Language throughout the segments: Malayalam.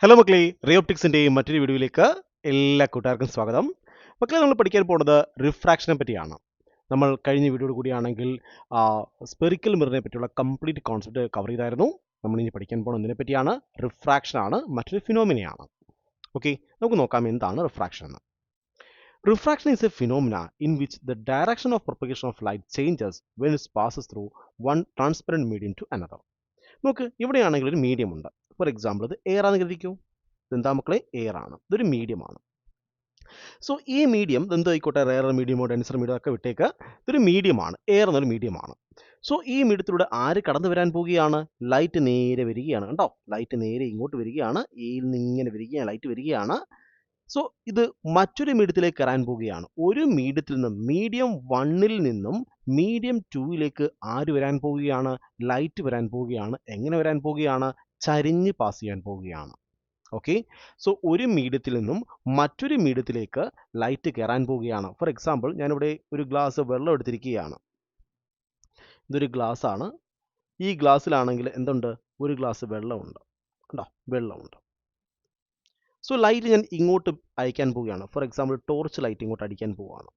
ഹലോ മക്കളെ, റിയോപ്റ്റിക്സിൻ്റെ മറ്റൊരു വീഡിയോയിലേക്ക് എല്ലാ കൂട്ടുകാർക്കും സ്വാഗതം. മക്കളെ, നമ്മൾ പഠിക്കാൻ പോകുന്നത് റിഫ്രാക്ഷനെ പറ്റിയാണ്. നമ്മൾ കഴിഞ്ഞ വീഡിയോയിൽ കൂടിയാണെങ്കിൽ സ്പെറിക്കൽ മിററിനെ പറ്റിയുള്ള കംപ്ലീറ്റ് കോൺസെപ്റ്റ് കവർ ചെയ്തായിരുന്നു. നമ്മൾ ഇനി പഠിക്കാൻ പോകുന്നത് ഇതിനെ പറ്റിയാണ്. റിഫ്രാക്ഷൻ ആണ്, മറ്റൊരു ഫിനോമിനയാണ്. ഓക്കെ, നമുക്ക് നോക്കാം എന്താണ് റിഫ്രാക്ഷൻ എന്ന്. Refraction is a phenomena in which the direction of propagation of light changes when it passes through one transparent medium to another. നോക്ക്, ഇവിടെയാണെങ്കിൽ ഒരു മീഡിയം ഉണ്ട്. ഫോർ എക്സാമ്പിൾ ഇത് എയർ ആണെന്ന് കരുതിക്കോ. ഇതെന്താ മക്കളെ? എയർ ആണ്. ഇതൊരു മീഡിയമാണ്. സോ ഈ മീഡിയം എന്തായിക്കോട്ടെ, റെയർ മീഡിയമോ ഡെൻസർ മീഡിയമോ ഒക്കെ വിട്ടേക്ക്, ഇതൊരു മീഡിയമാണ്. എയർ എന്നൊരു മീഡിയമാണ്. സോ ഈ മീഡിയത്തിലൂടെ ആര് കടന്നു വരാൻ പോവുകയാണ്? ലൈറ്റ് നേരെ വരികയാണ്. കണ്ടോ, ലൈറ്റ് നേരെ ഇങ്ങോട്ട് വരികയാണ്. എയിൽ നിന്ന് ഇങ്ങനെ വരികയാണ്, ലൈറ്റ് വരികയാണ്. സോ ഇത് മറ്റൊരു മീഡിയത്തിലേക്ക് കയറാൻ പോവുകയാണ്. ഒരു മീഡിയത്തിൽ നിന്നും, മീഡിയം 1ൽ നിന്നും മീഡിയം 2ലേക്ക് ആര് വരാൻ പോവുകയാണ്? ലൈറ്റ് വരാൻ പോവുകയാണ്. എങ്ങനെ വരാൻ പോവുകയാണ്? ചരിഞ്ഞ് പാസ് ചെയ്യാൻ പോവുകയാണ്. ഓക്കെ, സോ ഒരു മീഡിയത്തിൽ നിന്നും മറ്റൊരു മീഡിയത്തിലേക്ക് ലൈറ്റ് കയറാൻ പോവുകയാണ്. ഫോർ എക്സാമ്പിൾ, ഞാനിവിടെ ഒരു ഗ്ലാസ് വെള്ളം എടുത്തിരിക്കുകയാണ്. ഇതൊരു ഗ്ലാസ് ആണ്. ഈ ഗ്ലാസ്സിലാണെങ്കിൽ എന്തുണ്ട്? ഒരു ഗ്ലാസ് വെള്ളമുണ്ട്. കണ്ടോ, വെള്ളമുണ്ട്. സോ ലൈറ്റ് ഞാൻ ഇങ്ങോട്ട് അയക്കാൻ പോവുകയാണ്. ഫോർ എക്സാമ്പിൾ, ടോർച്ച് ലൈറ്റ് ഇങ്ങോട്ട് അടിക്കാൻ പോവുകയാണ്.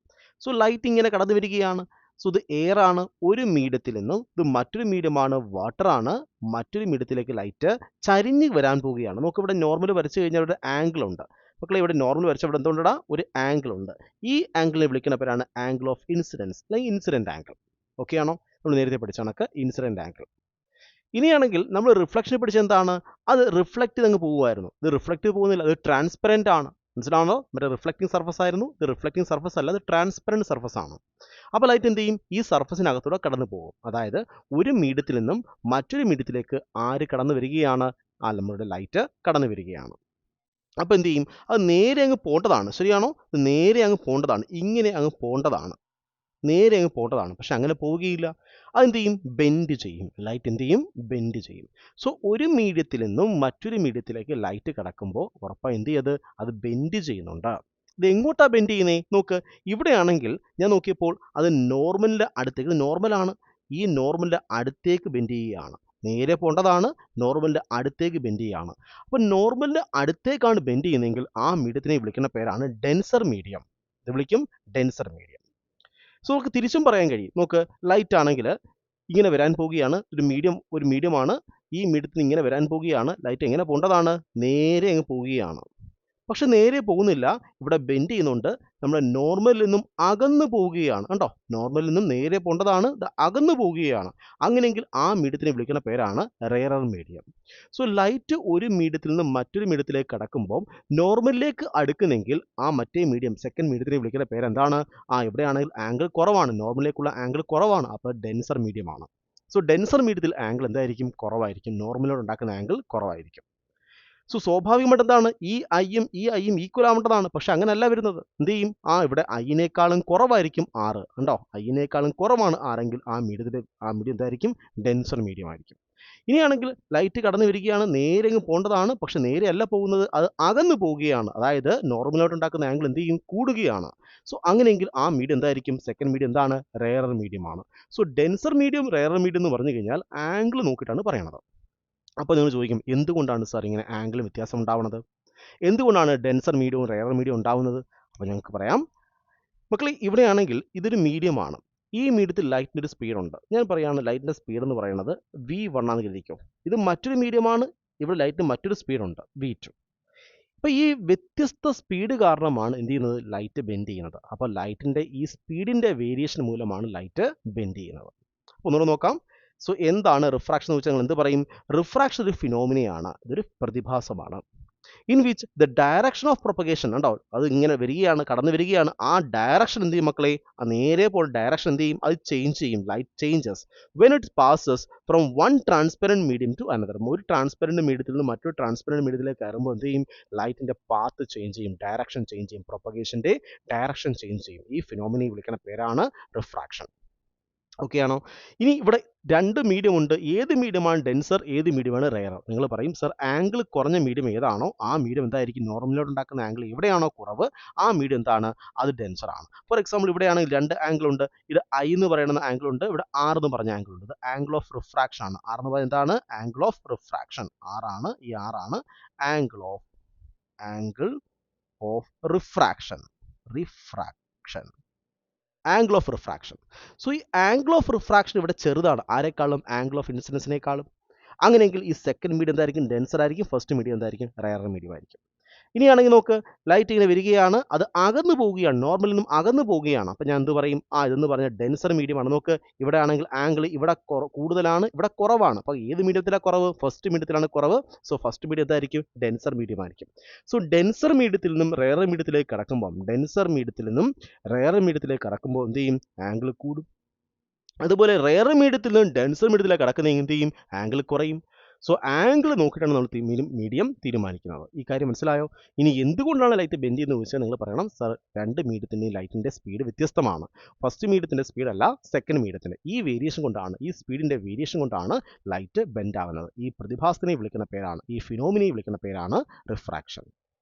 സോ ലൈറ്റ് ഇങ്ങനെ കടന്നു വരികയാണ്. സോ ഇത് എയർ ആണ്. ഒരു മീഡിയത്തിൽ നിന്നും ഇത് മറ്റൊരു മീഡിയമാണ്, വാട്ടർ ആണ്. മറ്റൊരു മീഡിയത്തിലേക്ക് ലൈറ്റ് ചരിഞ്ഞ് വരാൻ പോവുകയാണ്. നമുക്ക് ഇവിടെ നോർമൽ വരച്ചു കഴിഞ്ഞാൽ ഒരു ആംഗിൾ ഉണ്ട്. മക്കളെ, ഇവിടെ നോർമൽ വരച്ച ഇവിടെ എന്തുകൊണ്ടാ? ഒരു ആംഗിൾ ഉണ്ട്. ഈ ആംഗിളിനെ വിളിക്കുന്ന പേരാണ് ആംഗിൾ ഓഫ് ഇൻസിഡൻസ്, അല്ലെങ്കിൽ ഇൻസിഡന്റ് ആംഗിൾ. ഓക്കെ ആണോ? നമ്മൾ നേരത്തെ പഠിച്ച കണക്ക് ഇൻസിഡന്റ് ആംഗിൾ. ഇനിയാണെങ്കിൽ നമ്മൾ റിഫ്ലക്ഷനെ പഠിച്ച എന്താണ്? അത് റിഫ്ലക്റ്റ് ചെയ്ത് അങ്ങ് പോകുമായിരുന്നു. ഇത് റിഫ്ലക്റ്റ് പോകുന്നില്ല, അത് ട്രാൻസ്പെറൻ്റ് ആണ്. മനസ്സിലാണോ? മറ്റേ റിഫ്ലക്റ്റിംഗ് സർഫസ് ആയിരുന്നു, ഇത് റിഫ്ലക്റ്റിംഗ് സർഫസ് അല്ല, അത് ട്രാൻസ്പെറൻറ്റ് സർഫസ് ആണ്. അപ്പോൾ ലൈറ്റ് എന്ത് ചെയ്യും? ഈ സർഫസിനകത്തൂടെ കടന്നു പോകും. അതായത് ഒരു മീഡിയത്തിൽ നിന്നും മറ്റൊരു മീഡിയത്തിലേക്ക് ആര് കടന്നു വരികയാണ്? നമ്മളുടെ ലൈറ്റ് കടന്നു വരികയാണ്. അപ്പോൾ എന്ത് ചെയ്യും? അത് നേരെ അങ്ങ് പോണ്ടതാണ്. ശരിയാണോ? നേരെ അങ്ങ് പോണ്ടതാണ്. ഇങ്ങനെ അങ്ങ് പോണ്ടതാണ്. നേരെ അങ്ങ് പോണ്ടതാണ്. പക്ഷെ അങ്ങനെ പോവുകയില്ല. അതെന്ത് ചെയ്യും? ബെൻഡ് ചെയ്യും. ലൈറ്റ് എന്ത് ചെയ്യും? ബെൻഡ് ചെയ്യും. സോ ഒരു മീഡിയത്തിൽ നിന്നും മറ്റൊരു മീഡിയത്തിലേക്ക് ലൈറ്റ് കടക്കുമ്പോൾ ഉറപ്പായി എന്ത് ചെയ്യത്? അത് ബെൻഡ് ചെയ്യുന്നുണ്ട്. ഇത് എങ്ങോട്ടാ ബെൻഡ് ചെയ്യുന്നേ? നോക്ക്, ഇവിടെയാണെങ്കിൽ ഞാൻ നോക്കിയപ്പോൾ അത് നോർമലിൻ്റെ അടുത്തേക്ക്, ഇത് നോർമലാണ്, ഈ നോർമലിൻ്റെ അടുത്തേക്ക് ബെൻഡ് ചെയ്യുകയാണ്. നേരെ പോണ്ടതാണ്, നോർമലിൻ്റെ അടുത്തേക്ക് ബെൻഡ് ചെയ്യുകയാണ്. അപ്പോൾ നോർമലിൻ്റെ അടുത്തേക്കാണ് ബെൻഡ് ചെയ്യുന്നതെങ്കിൽ ആ മീഡിയത്തിനെ വിളിക്കുന്ന പേരാണ് ഡെൻസർ മീഡിയം. ഇത് വിളിക്കും ഡെൻസർ മീഡിയം. സോ നമുക്ക് തിരിച്ചും പറയാൻ കഴിയും. നോക്ക്, ലൈറ്റ് ആണെങ്കിൽ ഇങ്ങനെ വരാൻ പോവുകയാണ്. ഒരു മീഡിയമാണ്. ഈ മീഡിയത്തിൽ ഇങ്ങനെ വരാൻ പോവുകയാണ്. ലൈറ്റ് എങ്ങനെ പോകേണ്ടതാണ്? നേരെ അങ്ങ് പോവുകയാണ്. പക്ഷെ നേരെ പോകുന്നില്ല, ഇവിടെ ബെൻഡ് ചെയ്യുന്നുണ്ട്. നമ്മൾ നോർമലിൽ നിന്നും അകന്നു പോവുകയാണ്. കണ്ടോ, നോർമലിൽ നിന്നും നേരെ പോകേണ്ടതാണ്, അകന്നു പോവുകയാണ്. അങ്ങനെയെങ്കിൽ ആ മീഡിയത്തിനെ വിളിക്കുന്ന പേരാണ് റെയറർ മീഡിയം. സോ ലൈറ്റ് ഒരു മീഡിയത്തിൽ നിന്നും മറ്റൊരു മീഡിയത്തിലേക്ക് കടക്കുമ്പോൾ നോർമലിലേക്ക് അടുക്കുന്നെങ്കിൽ ആ മറ്റേ മീഡിയം, സെക്കൻഡ് മീഡിയത്തിനെ വിളിക്കുന്ന പേരെന്താണ്? ഇവിടെയാണെങ്കിൽ ആംഗിൾ കുറവാണ്, നോർമലിലേക്കുള്ള ആംഗിൾ കുറവാണ്, അപ്പോൾ ഡെൻസർ മീഡിയമാണ്. സോ ഡെൻസർ മീഡിയത്തിൽ ആംഗിൾ എന്തായിരിക്കും? കുറവായിരിക്കും. നോർമലിനോട് ഉണ്ടാക്കുന്ന ആംഗിൾ കുറവായിരിക്കും. സോ സ്വാഭാവികമായിട്ട് എന്താണ്? ഈ ഐയും ഈക്വൽ ആവേണ്ടതാണ്. പക്ഷെ അങ്ങനെയല്ല വരുന്നത്. എന്ത് ചെയ്യും? ഇവിടെ ഐനേക്കാളും കുറവായിരിക്കും R. ഉണ്ടോ, ഐനേക്കാളും കുറവാണ് R എങ്കിൽ ആ മീഡിയം എന്തായിരിക്കും? ഡെൻസർ മീഡിയം ആയിരിക്കും. ഇനിയാണെങ്കിൽ ലൈറ്റ് കടന്നു വരികയാണ്, നേരെ അങ്ങ് പോകേണ്ടതാണ്. പക്ഷെ നേരെയല്ല പോകുന്നത്, അത് അകന്നു പോവുകയാണ്. അതായത് നോർമലായിട്ട് ഉണ്ടാക്കുന്ന ആംഗിൾ എന്ത് ചെയ്യും? കൂടുകയാണ്. സോ അങ്ങനെയെങ്കിൽ ആ മീഡിയം എന്തായിരിക്കും? സെക്കൻഡ് മീഡിയം എന്താണ്? റെയറർ മീഡിയമാണ്. So denser medium, rarer medium എന്ന് പറഞ്ഞു കഴിഞ്ഞാൽ ആംഗിൾ നോക്കിയിട്ടാണ് പറയണത്. അപ്പോൾ നിങ്ങൾ ചോദിക്കും, എന്തുകൊണ്ടാണ് സാർ ഇങ്ങനെ ആംഗിൾ വ്യത്യാസം ഉണ്ടാവുന്നത്? എന്തുകൊണ്ടാണ് ഡെൻസർ മീഡിയവും റെയർ മീഡിയം ഉണ്ടാവുന്നത്? അപ്പോൾ ഞങ്ങൾക്ക് പറയാം. മക്കളെ, ഇവിടെയാണെങ്കിൽ ഇതൊരു മീഡിയമാണ്. ഈ മീഡിയത്തിൽ ലൈറ്റിൻ്റെ ഒരു സ്പീഡുണ്ട്. ഞാൻ പറയുകയാണ് ലൈറ്റിൻ്റെ സ്പീഡ് എന്ന് പറയുന്നത് V1 ആണെന്ന് കരുതിക്കോ. ഇത് മറ്റൊരു മീഡിയമാണ്. ഇവിടെ ലൈറ്റിന് മറ്റൊരു സ്പീഡുണ്ട്, V2. അപ്പോൾ ഈ വ്യത്യസ്ത സ്പീഡ് കാരണമാണ് എന്ത് ചെയ്യുന്നത്? ലൈറ്റ് ബെൻഡ് ചെയ്യുന്നത്. അപ്പോൾ ലൈറ്റിൻ്റെ ഈ സ്പീഡിൻ്റെ വേരിയേഷൻ മൂലമാണ് ലൈറ്റ് ബെൻഡ് ചെയ്യുന്നത്. ഒന്നുകൂടെ നോക്കാം. സോ എന്താണ് റിഫ്രാക്ഷൻ എന്ന് വെച്ചാൽ എന്ത് പറയും? റിഫ്രാക്ഷൻ ഒരു ഫിനോമിനയാണ്, ഇതൊരു പ്രതിഭാസമാണ്. In which the direction of propagation, ഉണ്ടാവും, അത് ഇങ്ങനെ വരികയാണ്, കടന്നു വരികയാണ്. ആ ഡയറക്ഷൻ എന്ത് ചെയ്യും മക്കളെ? നേരെ പോലെ ഡയറക്ഷൻ എന്ത് ചെയ്യും? അത് ചേഞ്ച് ചെയ്യും. Light changes when it passes from one transparent medium to another. ഒരു ട്രാൻസ്പെറൻറ്റ് മീഡിയത്തിൽ നിന്ന് മറ്റൊരു ട്രാൻസ്പെറൻറ്റ് മീഡിയത്തിലേക്ക് കയറുമ്പോൾ എന്ത് ചെയ്യും? ലൈറ്റിൻ്റെ പാത്ത് ചേഞ്ച് ചെയ്യും, ഡയറക്ഷൻ ചേഞ്ച് ചെയ്യും, പ്രൊപ്പഗേഷൻ്റെ ഡയറക്ഷൻ ചേഞ്ച് ചെയ്യും. ഈ ഫിനോമിനെ വിളിക്കുന്ന പേരാണ് റിഫ്രാക്ഷൻ. ഓക്കെ ആണോ? ഇനി ഇവിടെ രണ്ട് മീഡിയം ഉണ്ട്. ഏത് മീഡിയമാണ് ഡെൻസർ, ഏത് മീഡിയമാണ് റെയർ? നിങ്ങൾ പറയും സർ ആംഗിൾ കുറഞ്ഞ മീഡിയം ഏതാണോ ആ മീഡിയം എന്തായിരിക്കും നോർമലിലോട്ട് ഉണ്ടാക്കുന്ന ആംഗിൾ എവിടെയാണോ കുറവ് ആ മീഡിയം എന്താണ്, അത് ഡെൻസർ ആണ്. ഫോർ എക്സാമ്പിൾ ഇവിടെയാണെങ്കിൽ രണ്ട് ആംഗിൾ ഉണ്ട്. ഇത് ഐ എന്ന് പറയുന്ന ആംഗിൾ ഉണ്ട്, ഇവിടെ ആർ എന്ന് പറഞ്ഞ ആംഗിൾ ഉണ്ട്. ഇത് ആംഗിൾ ഓഫ് റിഫ്രാക്ഷൻ ആണ്. ആർ എന്ന് പറയുന്നത് എന്താണ്, ആംഗിൾ ഓഫ് റിഫ്രാക്ഷൻ. ആറാണ്, ഈ ആറാണ് angle of refraction. Angle of refraction. So ഈ ആംഗിൾ ഓഫ് റിഫ്രാക്ഷൻ ഇവിടെ ചെറുതാണ് ആരെക്കാളും, ആംഗിൾ ഓഫ് ഇൻസിഡൻസിനേക്കാളും. അങ്ങനെയെങ്കിൽ ഈ സെക്കൻഡ് മീഡിയം എന്തായിരിക്കും, ഡെൻസർ ആയിരിക്കും. ഫസ്റ്റ് മീഡിയം എന്തായിരിക്കും, റെയർ മീഡിയം ആയിരിക്കും. ഇനിയാണെങ്കിൽ നോക്ക്, ലൈറ്റ് ഇങ്ങനെ വരികയാണ്, അത് അകന്നു പോവുകയാണ്, നോർമലിൽ നിന്നും അകന്നു പോവുകയാണ്. അപ്പം ഞാൻ എന്ത് പറയും, ഇതെന്ന് പറഞ്ഞ ഡെൻസർ മീഡിയം ആണ്. നോക്ക്, ഇവിടെ ആണെങ്കിൽ ആംഗിൾ ഇവിടെ കൂടുതലാണ്, ഇവിടെ കുറവാണ്. അപ്പോൾ ഏത് മീഡിയത്തിലാണ് കുറവ്, ഫസ്റ്റ് മീഡിയത്തിലാണ് കുറവ്. സോ ഫസ്റ്റ് മീഡിയം എന്തായിരിക്കും, ഡെൻസർ മീഡിയം ആയിരിക്കും. സോ ഡെൻസർ മീഡിയത്തിൽ നിന്നും റെയർ മീഡിയത്തിലേക്ക് കടക്കുമ്പോൾ എന്ത് ചെയ്യും, ആംഗിൾ കൂടും. അതുപോലെ റെയർ മീഡിയത്തിൽ നിന്നും ഡെൻസർ മീഡിയത്തിലേക്ക് കടക്കുന്ന എന്ത് ചെയ്യും, ആംഗിൾ കുറയും. സോ ആംഗിൾ നോക്കിയിട്ടാണ് നമ്മൾ മീഡിയം തീരുമാനിക്കുന്നത്. ഈ കാര്യം മനസ്സിലായോ? ഇനി എന്തുകൊണ്ടാണ് ലൈറ്റ് ബെൻഡ് ചെയ്യുന്നത് ചോദിച്ചാൽ നിങ്ങൾ പറയണം സർ രണ്ട് മീഡിയത്തിൻ്റെയും ലൈറ്റിൻ്റെ സ്പീഡ് വ്യത്യസ്തമാണ്. ഫസ്റ്റ് മീഡിയത്തിൻ്റെ സ്പീഡ് അല്ല, സെക്കൻഡ് മീഡിയത്തിൻ്റെ. ഈ വേരിയേഷൻ കൊണ്ടാണ്, ഈ സ്പീഡിൻ്റെ വേരിയേഷൻ കൊണ്ടാണ് ലൈറ്റ് ബെൻഡ് ആവുന്നത്. ഈ പ്രതിഭാസത്തിനെ വിളിക്കുന്ന പേരാണ്, ഈ ഫിനോമിനെ വിളിക്കുന്ന പേരാണ് റിഫ്രാക്ഷൻ.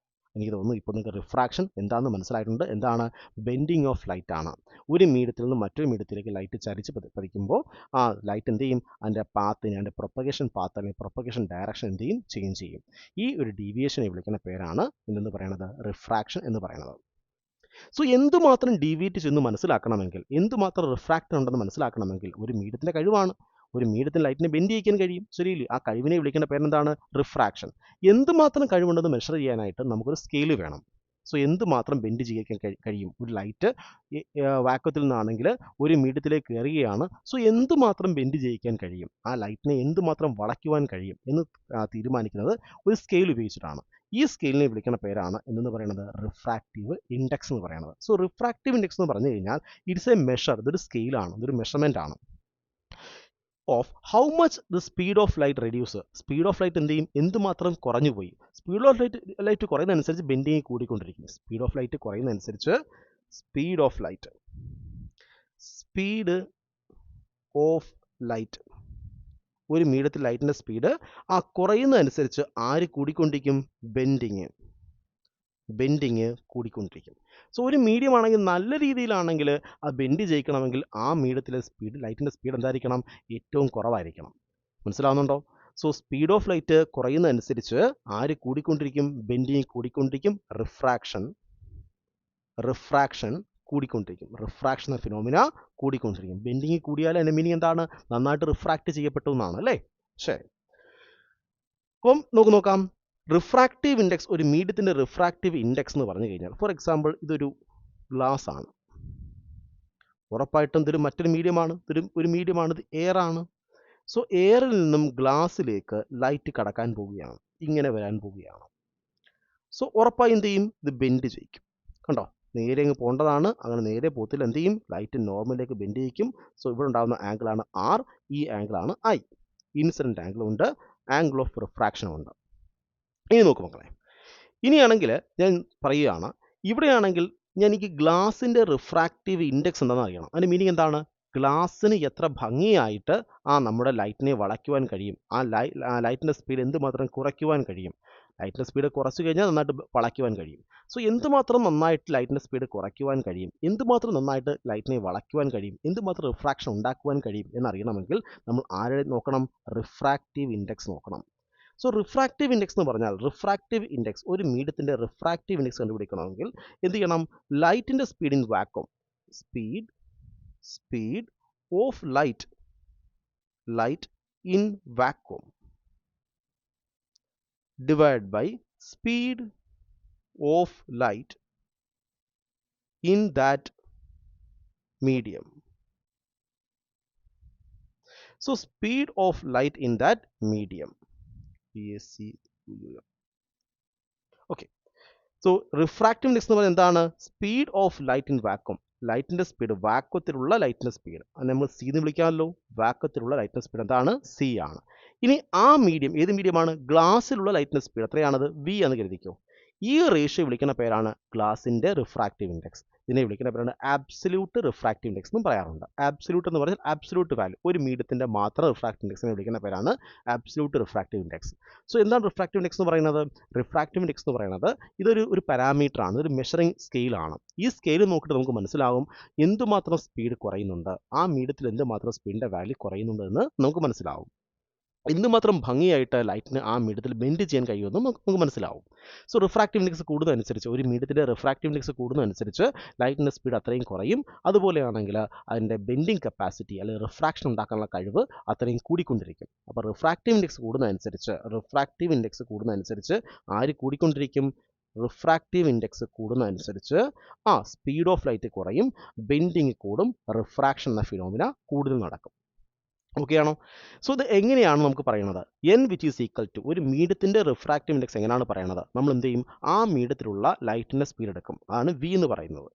എനിക്ക് തോന്നുന്നു ഇപ്പോൾ നിങ്ങൾക്ക് റിഫ്രാക്ഷൻ എന്താണെന്ന് മനസ്സിലായിട്ടുണ്ട്. എന്താണ്, ബെൻഡിങ് ഓഫ് ലൈറ്റ് ആണ്. ഒരു മീഡിയത്തിൽ നിന്ന് മറ്റൊരു മീഡിയത്തിലേക്ക് ലൈറ്റ് ചരിച്ച് പതിക്കുമ്പോൾ ആ ലൈറ്റ് എന്ത് ചെയ്യും, അതിൻ്റെ പാത്തിനെ, അതിൻ്റെ പ്രൊപ്പഗേഷൻ പാത്ത് അല്ലെങ്കിൽ പ്രൊപ്പഗേഷൻ ഡയറക്ഷൻ എന്ത് ചെയ്യും, ചേഞ്ച് ചെയ്യും. ഈ ഒരു ഡീവിയേഷനെ വിളിക്കുന്ന പേരാണ് എന്തെന്ന് പറയുന്നത്, റിഫ്രാക്ഷൻ എന്ന് പറയുന്നത്. സോ എന്തുമാത്രം ഡീവിയേറ്റ് ചെയ്യുന്നു മനസ്സിലാക്കണമെങ്കിൽ, എന്തുമാത്രം റിഫ്രാക്റ്റ് ഉണ്ടെന്ന് മനസ്സിലാക്കണമെങ്കിൽ ഒരു മീഡിയത്തിൻ്റെ കഴിവാണ്. ഒരു മീഡിയത്തിന് ലൈറ്റിനെ ബെൻഡ് ചെയ്യിക്കാൻ കഴിയും, ശരിയില്ലേ? ആ കഴിവിനെ വിളിക്കുന്ന പേരെന്താണ്, റിഫ്രാക്ഷൻ. എന്തുമാത്രം കഴിവുണ്ടെന്ന് മെഷർ ചെയ്യാനായിട്ട് നമുക്കൊരു സ്കെയിൽ വേണം. സോ എന്തുമാത്രം ബെൻഡ് ചെയ്യിക്കാൻ കഴിയും ഒരു ലൈറ്റ് വാക്വത്തിൽ നിന്നാണെങ്കിൽ ഒരു മീഡിയത്തിലേക്ക് കയറുകയാണ്. സോ എന്തുമാത്രം ബെൻഡ് ചെയ്യിക്കാൻ കഴിയും, ആ ലൈറ്റിനെ എന്തുമാത്രം വളയ്ക്കുവാൻ കഴിയും എന്ന് തീരുമാനിക്കുന്നത് ഒരു സ്കെയിൽ ഉപയോഗിച്ചിട്ടാണ്. ഈ സ്കെയിലിനെ വിളിക്കുന്ന പേരാണ് എന്തെന്ന് പറയുന്നത്, റിഫ്രാക്റ്റീവ് ഇൻഡെക്സ് എന്ന് പറയുന്നത്. സോ റിഫ്രാക്റ്റീവ് ഇൻഡെക്സ് എന്ന് പറഞ്ഞു കഴിഞ്ഞാൽ ഇറ്റ്സ് എ മെഷർ, ഇതൊരു സ്കെയിലാണ്, ഇതൊരു മെഷർമെൻ്റ് ആണ് of how much the speed of light reduce. Speed of light എന്ത് ചെയ്യും, എന്തുമാത്രം കുറഞ്ഞു പോയി. സ്പീഡ് ഓഫ് ലൈറ്റ് കുറയുന്നതനുസരിച്ച് ബെൻഡിങ് കൂടിക്കൊണ്ടിരിക്കും. സ്പീഡ് ഓഫ് ലൈറ്റ് കുറയുന്നതനുസരിച്ച് സ്പീഡ് ഓഫ് ലൈറ്റ് ഒരു മീഡിയത്തിൽ ലൈറ്റിൻ്റെ സ്പീഡ് കുറയുന്നതനുസരിച്ച് ആര് കൂടിക്കൊണ്ടിരിക്കും, ബെൻഡിങ് കൂടിക്കൊണ്ടിരിക്കും. സോ ഒരു മീഡിയം ആണെങ്കിൽ നല്ല രീതിയിലാണെങ്കിൽ ആ ബെൻഡ് ചെയ്യിക്കണമെങ്കിൽ ആ മീഡിയത്തിലെ സ്പീഡ്, ലൈറ്റിൻ്റെ സ്പീഡ് എന്തായിരിക്കണം, ഏറ്റവും കുറവായിരിക്കണം. മനസ്സിലാവുന്നുണ്ടോ? സോ സ്പീഡ് ഓഫ് ലൈറ്റ് കുറയുന്നതനുസരിച്ച് ആര് കൂടിക്കൊണ്ടിരിക്കും, ബെൻഡിങ് കൂടിക്കൊണ്ടിരിക്കും. റിഫ്രാക്ഷൻ കൂടിക്കൊണ്ടിരിക്കും. റിഫ്രാക്ഷൻ ഫിനോമിന കൂടിക്കൊണ്ടിരിക്കും. ബെൻഡിങ് കൂടിയാൽ അതിൻ്റെ മീനിങ് എന്താണ്, നന്നായിട്ട് റിഫ്രാക്റ്റ് ചെയ്യപ്പെട്ടു എന്നാണ് അല്ലേ? ശരി. അപ്പം നോക്കാം, റിഫ്രാക്റ്റീവ് ഇൻഡെക്സ്, ഒരു മീഡിയത്തിൻ്റെ റിഫ്രാക്റ്റീവ് ഇൻഡെക്സ് എന്ന് പറഞ്ഞു കഴിഞ്ഞാൽ, ഫോർ എക്സാമ്പിൾ ഇതൊരു ഗ്ലാസ് ആണ്. ഉറപ്പായിട്ടും ഇതൊരു മറ്റൊരു മീഡിയമാണ്, ഒരു മീഡിയമാണ്, ഇത് എയർ ആണ്. സോ എയറിൽ നിന്നും ഗ്ലാസ്സിലേക്ക് ലൈറ്റ് കടക്കാൻ പോവുകയാണ്, ഇങ്ങനെ വരാൻ പോവുകയാണ്. സോ ഉറപ്പായി എന്ത് ചെയ്യും, ഇത് ബെൻഡ് ചെയ്യിക്കും. കണ്ടോ, നേരെ അങ്ങ് പോകേണ്ടതാണ്, അങ്ങനെ നേരെ പോകത്തില്ല. എന്ത് ചെയ്യും, ലൈറ്റ് നോർമലിലേക്ക് ബെൻഡ് ചെയ്യിക്കും. സോ ഇവിടെ ഉണ്ടാകുന്ന ആംഗിളാണ് ആർ, ഈ ആംഗിളാണ് ഐ. ഇൻസിഡൻറ്റ് ആംഗിളും ഉണ്ട്, ആംഗിൾ ഓഫ് റിഫ്രാക്ഷനും ഉണ്ട്. ഇനി നോക്കും മക്കളെ, ഇനിയാണെങ്കിൽ ഞാൻ പറയുകയാണ്, ഇവിടെയാണെങ്കിൽ എനിക്ക് ഗ്ലാസിൻ്റെ റിഫ്രാക്റ്റീവ് ഇൻഡെക്സ് എന്താണെന്ന് അറിയണം. അതിൻ്റെ മീനിങ് എന്താണ്, ഗ്ലാസ്സിന് എത്ര ഭംഗിയായിട്ട് നമ്മുടെ ലൈറ്റിനെ വളയ്ക്കുവാൻ കഴിയും, ലൈറ്റിൻ്റെ സ്പീഡ് എന്തുമാത്രം കുറയ്ക്കുവാൻ കഴിയും. ലൈറ്റിൻ്റെ സ്പീഡ് കുറച്ച് കഴിഞ്ഞാൽ നന്നായിട്ട് വളയ്ക്കുവാൻ കഴിയും. സോ എന്തുമാത്രം നന്നായിട്ട് ലൈറ്റിൻ്റെ സ്പീഡ് കുറയ്ക്കുവാൻ കഴിയും, എന്തുമാത്രം നന്നായിട്ട് ലൈറ്റിനെ വളയ്ക്കുവാൻ കഴിയും, എന്തുമാത്രം റിഫ്രാക്ഷൻ ഉണ്ടാക്കുവാൻ കഴിയും എന്നറിയണമെങ്കിൽ നമ്മൾ ആരെ നോക്കണം, റിഫ്രാക്റ്റീവ് ഇൻഡെക്സ് നോക്കണം. സോ റിഫ്രാക്റ്റീവ് ഇൻഡെക്സ് എന്ന് പറഞ്ഞാൽ, റിഫ്രാക്റ്റീവ് ഇൻഡെക്സ്, ഒരു മീഡിയത്തിൻ്റെ റിഫ്രാക്റ്റീവ് ഇൻഡെക്സ് കണ്ടുപിടിക്കണമെങ്കിൽ എന്ത് ചെയ്യണം, ലൈറ്റിൻ്റെ speed in vacuum, speed of light in vacuum divided by speed of light in that medium. So speed of light in that medium. Okay. So refractive index എന്ന് പറയുന്നത് എന്താണ്, speed of light in vacuum, ലൈറ്റിൻ്റെ സ്പീഡ്, വാക്വത്തിലുള്ള ലൈറ്റിൻ്റെ സ്പീഡ്, അത് നമ്മൾ സി എന്ന് വിളിക്കാമല്ലോ. വാക്വത്തിലുള്ള ലൈറ്റിൻ്റെ സ്പീഡ് എന്താണ്, സി ആണ്. ഇനി ആ മീഡിയം ഏത് മീഡിയമാണ്, ഗ്ലാസ്സിലുള്ള ലൈറ്റിൻ്റെ സ്പീഡ് എത്രയാണത്, വി എന്ന് കരുതിക്കോ. ഈ റേഷ്യോ വിളിക്കുന്ന പേരാണ് ഗ്ലാസിൻ്റെ റിഫ്രാക്റ്റീവ് ഇൻഡെക്സ്. ഇതിനെ വിളിക്കുന്ന പേരാണ് ആബ്സല്യൂട്ട് റിഫ്രാക്റ്റീവ് ഇൻഡെക്സ് എന്നും പറയാറുണ്ട്. ആബ്സല്യൂട്ട് എന്ന് പറഞ്ഞാൽ ആബ്സല്യൂട്ട് വാല്യൂ, ഒരു മീഡിയത്തിൻ്റെ മാത്രം റിഫ്രാക്റ്റീവ് ഇൻഡെക്സിനെ വിളിക്കുന്ന പേരാണ് ആബ്സല്യൂട്ട് റിഫ്രാക്റ്റീവ് ഇൻഡെക്സ്. സോ എന്താണ് റിഫ്രാക്റ്റീവ് ഇൻഡെക്സ് എന്ന് പറയുന്നത്? റിഫ്രാക്റ്റീവ് ഇൻഡെക്സ് എന്ന് പറയുന്നത് ഇതൊരു പാരാമീറ്റർ ആണ്, ഒരു മെഷറിംഗ് സ്കെയിലാണ്. ഈ സ്കെയിൽ നോക്കിയിട്ട് നമുക്ക് മനസ്സിലാവും എന്തുമാത്രം സ്പീഡ് കുറയുന്നുണ്ട്, ആ മീഡിയത്തിൽ എന്തുമാത്രം സ്പീഡിൻ്റെ വാല്യൂ കുറയുന്നുണ്ട് എന്ന് നമുക്ക് മനസ്സിലാവും. എന്തുമാത്രം ഭംഗിയായിട്ട് ലൈറ്റിന് ആ മീഡിയത്തിൽ ബെൻഡ് ചെയ്യാൻ കഴിയുമെന്നും നമുക്ക് മനസ്സിലാവും. സോ റിഫ്രാക്റ്റീവ് ഇൻഡെക്സ് കൂടുന്നതനുസരിച്ച്, ഒരു മീഡിയത്തിൻ്റെ റിഫ്രാക്റ്റീവ് ഇൻഡെക്സ് കൂടുന്നതനുസരിച്ച് ലൈറ്റിൻ്റെ സ്പീഡ് അത്രയും കുറയും. അതുപോലെയാണെങ്കിൽ അതിൻ്റെ ബെൻഡിങ് കപ്പാസിറ്റി അല്ലെങ്കിൽ റിഫ്രാക്ഷൻ ഉണ്ടാക്കാനുള്ള കഴിവ് അത്രയും കൂടിക്കൊണ്ടിരിക്കും. അപ്പോൾ റിഫ്രാക്റ്റീവ് ഇൻഡെക്സ് കൂടുന്നതനുസരിച്ച് ആര് കൂടിക്കൊണ്ടിരിക്കും? റിഫ്രാക്റ്റീവ് ഇൻഡെക്സ് കൂടുന്നതനുസരിച്ച് സ്പീഡ് ഓഫ് ലൈറ്റ് കുറയും, ബെൻഡിങ് കൂടും, റിഫ്രാക്ഷൻ എന്ന ഫിനോമിന കൂടുതൽ നടക്കും. ഓക്കെ ആണോ? സോ ഇത് എങ്ങനെയാണ് നമുക്ക് പറയുന്നത്? N which is equal to, ഒരു മീഡിയത്തിൻ്റെ റിഫ്രാക്റ്റീവ് ഇൻഡെക്സ് എങ്ങനെയാണ് പറയുന്നത്? നമ്മൾ എന്ത് ചെയ്യും? ആ മീഡിയത്തിലുള്ള ലൈറ്റിൻ്റെ സ്പീഡ് എടുക്കും, അതാണ് വി എന്ന് പറയുന്നത്.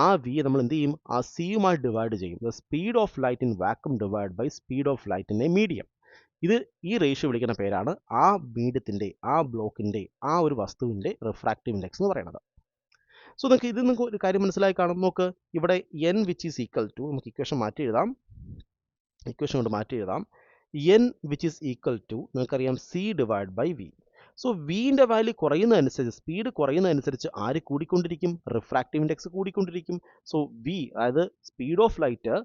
ആ വി നമ്മൾ എന്ത് ചെയ്യും? ആ സിയുമായി ഡിവൈഡ് ചെയ്യും. The speed of light in vacuum divide by speed of light in a medium. ഈ റേഷ്യോ വിളിക്കുന്ന പേരാണ് ആ മീഡിയത്തിൻ്റെ, ആ ബ്ലോക്കിൻ്റെ, ആ ഒരു വസ്തുവിൻ്റെ റിഫ്രാക്റ്റീവ് ഇൻഡെക്സ് എന്ന് പറയുന്നത്. സോ നിങ്ങൾക്ക് ഒരു കാര്യം മനസ്സിലായി കാണും. നോക്ക്, ഇവിടെ n which is equal to, നമുക്ക് ഇക്വേഷൻ കൊണ്ട് മാറ്റി എഴുതാം. N which is equal to, നമുക്കറിയാം c divide by v. So വിൻ്റെ വാല്യൂ കുറയുന്നതനുസരിച്ച്, സ്പീഡ് കുറയുന്നതനുസരിച്ച് ആര് കൂടിക്കൊണ്ടിരിക്കും? റിഫ്രാക്റ്റീവ് ഇൻഡെക്സ് കൂടിക്കൊണ്ടിരിക്കും. സോ വി, അതായത് speed of light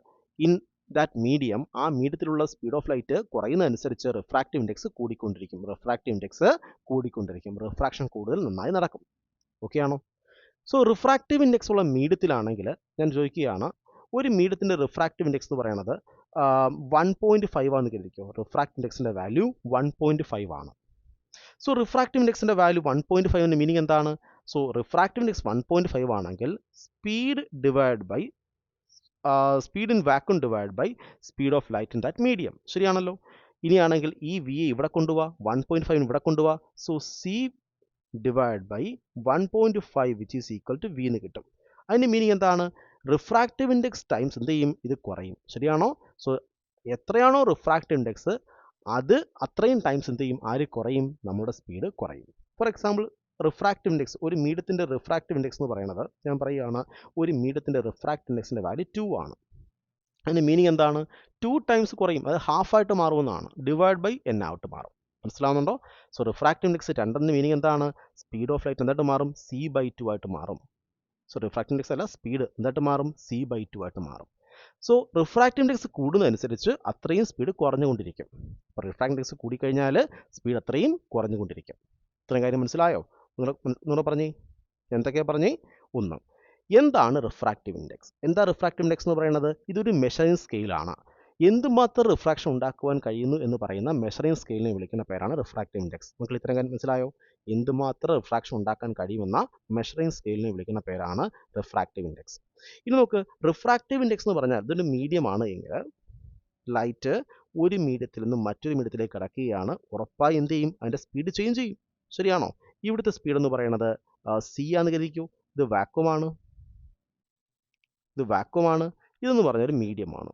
in that medium, ആ മീഡിയത്തിലുള്ള സ്പീഡ് ഓഫ് ലൈറ്റ് കുറയുന്നതനുസരിച്ച് റിഫ്രാക്റ്റീവ് ഇൻഡെക്സ് കൂടിക്കൊണ്ടിരിക്കും. റിഫ്രാക്ഷൻ കൂടുതൽ നന്നായി നടക്കും. ഓക്കെ ആണോ? സോ റിഫ്രാക്റ്റീവ് ഇൻഡെക്സ് ഉള്ള മീഡിയത്തിലാണെങ്കിൽ ഞാൻ ചോദിക്കുകയാണ്, ഒരു മീഡിയത്തിൻ്റെ റിഫ്രാക്റ്റീവ് ഇൻഡെക്സ് എന്ന് പറയുന്നത് 1.5 ആണെന്ന് കരുതിക്കോ. റിഫ്രാക്റ്റീവ് ഇൻഡെക്സിൻ്റെ വാല്യൂ 1.5 ആണ്. സോ റിഫ്രാക്റ്റീവ് ഇൻഡെക്സിൻ്റെ വാല്യൂ 1.5ൻ്റെ മീനിങ് എന്താണ്? സോ റിഫ്രാക്റ്റീവ് ഇൻഡെക്സ് 1.5 ആണെങ്കിൽ speed in vacuum divide by speed of light in that medium. ശരിയാണല്ലോ? ഇനിയാണെങ്കിൽ ഈ വി എ ഇവിടെ കൊണ്ടുപോവാ, 1.5 ഇവിടെ കൊണ്ടുപോവാ. So C divide by 1.5 which is equal to V എന്ന് കിട്ടും. അതിൻ്റെ മീനിങ് എന്താണ്? റിഫ്രാക്റ്റീവ് ഇൻഡെക്സ് ടൈംസ് എന്ത് ചെയ്യും? ഇത് കുറയും. ശരിയാണോ? സോ എത്രയാണോ റിഫ്രാക്റ്റീവ് ഇൻഡെക്സ്, അത് അത്രയും ടൈംസ് എന്ത് ചെയ്യും? കുറയും? നമ്മുടെ സ്പീഡ് കുറയും. ഫോർ എക്സാമ്പിൾ, റിഫ്രാക്റ്റീവ് ഇൻഡെക്സ്, ഒരു മീഡിയത്തിൻ്റെ റിഫ്രാക്റ്റീവ് ഇൻഡെക്സ് എന്ന് പറയുന്നത്, ഞാൻ പറയുകയാണ്, ഒരു മീഡിയത്തിൻ്റെ റിഫ്രാക്റ്റീവ് ഇൻഡെക്സിൻ്റെ വാല്യൂ 2 ആണ്. അതിൻ്റെ മീനിങ് എന്താണ്? 2 ടൈംസ് കുറയും, അത് ഹാഫായിട്ട് മാറുമെന്നാണ്, ഡിവൈഡ് ബൈ എൻ ആയിട്ട് മാറും. മനസ്സിലാവുന്നുണ്ടോ? സോ റിഫ്രാക്റ്റീവ് ഇൻഡെക്സ് 2 മീനിങ് എന്താണ്? സ്പീഡ് ഓഫ് ലൈറ്റ് എന്തായിട്ട് മാറും? C/2 ആയിട്ട് മാറും. സോ റിഫ്രാക്റ്റീവ് ഇൻഡെക്സ് അല്ല, സ്പീഡ് എന്തായിട്ട് മാറും? C/2 ആയിട്ട് മാറും. സോ റിഫ്രാക്റ്റീവ് ഇൻഡെക്സ് കൂടുന്നതനുസരിച്ച് അത്രയും സ്പീഡ് കുറഞ്ഞുകൊണ്ടിരിക്കും. അപ്പോൾ റിഫ്രാക്റ്റീവ് ഇൻഡെക്സ് കൂടിക്കഴിഞ്ഞാൽ സ്പീഡ് അത്രയും കുറഞ്ഞുകൊണ്ടിരിക്കും. ഇത്രയും കാര്യം മനസ്സിലായോ? നിങ്ങൾ പറഞ്ഞേ, എന്തൊക്കെയാണ് പറഞ്ഞേ? ഒന്ന്, എന്താണ് റിഫ്രാക്റ്റീവ് ഇൻഡെക്സ്? എന്താ റിഫ്രാക്റ്റീവ് ഇൻഡെക്സ് എന്ന് പറയുന്നത്? ഇതൊരു മെഷറിംഗ് സ്കെയിലാണ്. എന്തുമാത്രം റിഫ്രാക്ഷൻ ഉണ്ടാക്കുവാൻ കഴിയുന്നു എന്ന് പറയുന്ന മെഷറിംഗ് സ്കെയിലിനെ വിളിക്കുന്ന പേരാണ് റിഫ്രാക്റ്റീവ് ഇൻഡെക്സ്. നിങ്ങൾക്ക് ഇത്രയും കാര്യം മനസ്സിലായോ? എന്തുമാത്രം റിഫ്രാക്ഷൻ ഉണ്ടാക്കാൻ കഴിയുമെന്ന മെഷറിംഗ് സ്കെയിലിനെ വിളിക്കുന്ന പേരാണ് റിഫ്രാക്റ്റീവ് ഇൻഡെക്സ്. ഇനി നോക്ക്, റിഫ്രാക്റ്റീവ് ഇൻഡെക്സ് എന്ന് പറഞ്ഞാൽ ഇതൊരു മീഡിയമാണ് എങ്കിൽ ലൈറ്റ് ഒരു മീഡിയത്തിൽ നിന്നും മറ്റൊരു മീഡിയത്തിലേക്ക് കടക്കുകയാണ്, ഉറപ്പായി എന്ത് ചെയ്യും? അതിൻ്റെ സ്പീഡ് ചേഞ്ച് ചെയ്യും. ശരിയാണോ? ഇവിടുത്തെ സ്പീഡ് എന്ന് പറയുന്നത് സി ആണെന്ന് കരുതിക്കൂ. ഇത് വാക്വമാണ്, ഇതെന്ന് പറഞ്ഞൊരു മീഡിയമാണ്.